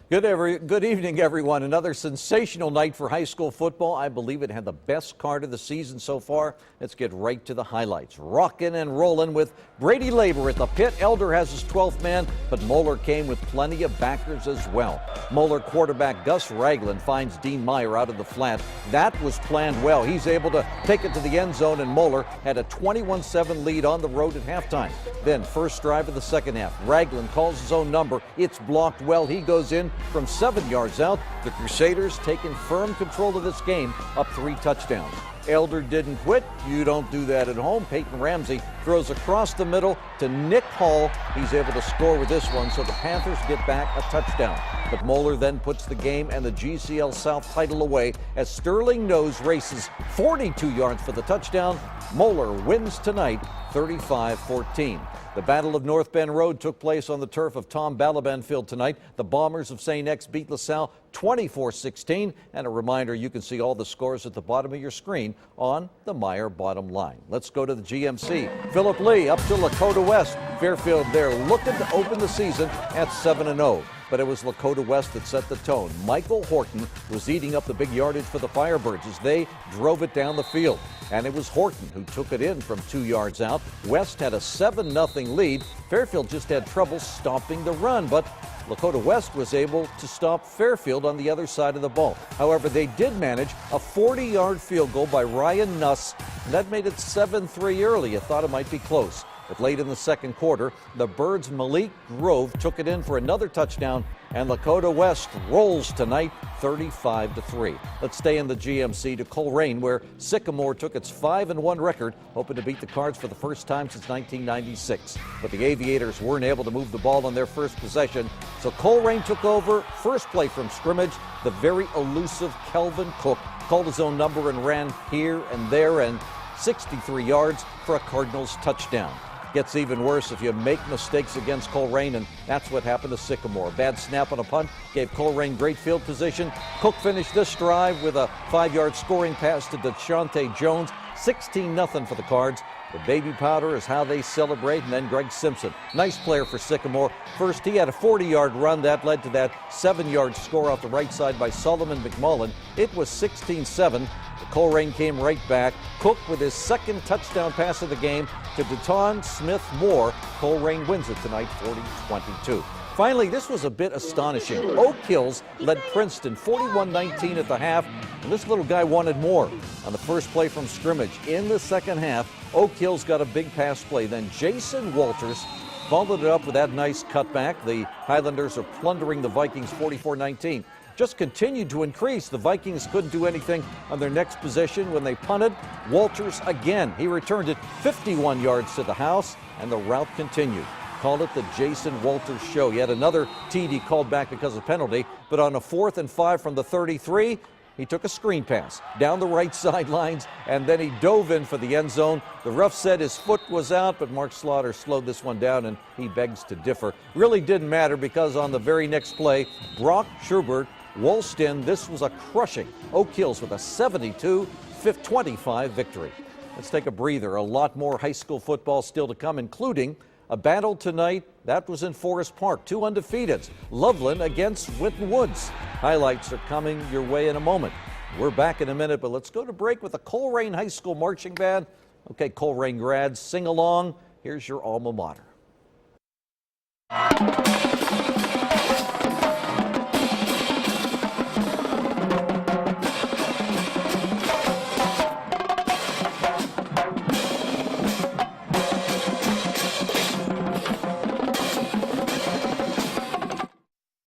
Good evening, everyone. Another sensational night for high school football. I believe it had the best card of the season so far. Let's get right to the highlights. Rockin' and rollin' with Brady Labor at the pit. Elder has his 12th man, but Moeller came with plenty of backers as well. Moeller quarterback Gus Ragland finds Dean Meyer out of the flat. That was planned well. He's able to take it to the end zone, and Moeller had a 21-7 lead on the road at halftime. Then first drive of the second half. Ragland calls his own number. It's blocked well. He goes in from 7 yards out. The Crusaders taking firm control of this game, up 3 touchdowns. Elder didn't quit. You don't do that at home. Peyton Ramsey throws across the middle to Nick Hall. He's able to score with this one, so the Panthers get back a touchdown. But Moeller then puts the game and the GCL South title away as Sterling Nose races 42 yards for the touchdown. Moeller wins tonight 35-14. The Battle of North Bend Road took place on the turf of Tom Balaban Field tonight. The Bombers of St. X beat LaSalle 24-16. And a reminder, you can see all the scores at the bottom of your screen on the Meyer Bottom Line. Let's go to the GMC. Philip Lee up to Lakota West. Fairfield there looking to open the season at 7-0. But it was Lakota West that set the tone. Michael Horton was eating up the big yardage for the Firebirds as they drove it down the field. And it was Horton who took it in from 2 yards out. West had a 7-0 lead. Fairfield just had trouble stopping the run, but Lakota West was able to stop Fairfield on the other side of the ball. However, they did manage a 40-yard field goal by Ryan Nuss, and that made it 7-3 early. You thought it might be close. But late in the second quarter, the Birds' Malik Grove took it in for another touchdown, and Lakota West rolls tonight 35-3. Let's stay in the GMC to Colerain, where Sycamore took its 5-1 record, hoping to beat the Cards for the first time since 1996. But the Aviators weren't able to move the ball on their first possession, so Colerain took over. First play from scrimmage, the very elusive Kelvin Cook called his own number and ran here and there, and 63 yards for a Cardinals touchdown. Gets even worse if you make mistakes against Colerain, and that's what happened to Sycamore. Bad snap on a punt gave Colerain great field position. Cook finished this drive with a 5-yard scoring pass to DeShante Jones. 16-0 for the Cards. The baby powder is how they celebrate. And then Greg Simpson, nice player for Sycamore. First, he had a 40-yard run that led to that 7-yard score off the right side by Solomon McMullen. It was 16-7. Colerain came right back. Cook with his second touchdown pass of the game to Deton Smith-Moore. Colerain wins it tonight 40-22. Finally, this was a bit astonishing. Oak Hills led Princeton 41-19 at the half, and this little guy wanted more. On the first play from scrimmage in the second half, Oak Hills got a big pass play. Then Jason Walters followed it up with that nice cutback. The Highlanders are plundering the Vikings 44-19. Just continued to increase. The Vikings couldn't do anything on their next possession when they punted. Walters again. He returned it 51 yards to the house, and the route continued. Call it the Jason Walters show. Yet another TD called back because of penalty, but on a 4th and 5 from the 33, he took a screen pass down the right sidelines, and then he dove in for the end zone. The ref said his foot was out, but Mark Slaughter slowed this one down, and he begs to differ. Really didn't matter because on the very next play, Brock Schubert waltzed in. This was a crushing Oak Hills with a 72-25 victory. Let's take a breather. A lot more high school football still to come, including a battle tonight that was in Forest Park. 2 undefeateds. Loveland against Winton Woods. Highlights are coming your way in a moment. We're back in a minute, but let's go to break with the Colerain High School Marching Band. Okay, Colerain grads, sing along. Here's your alma mater.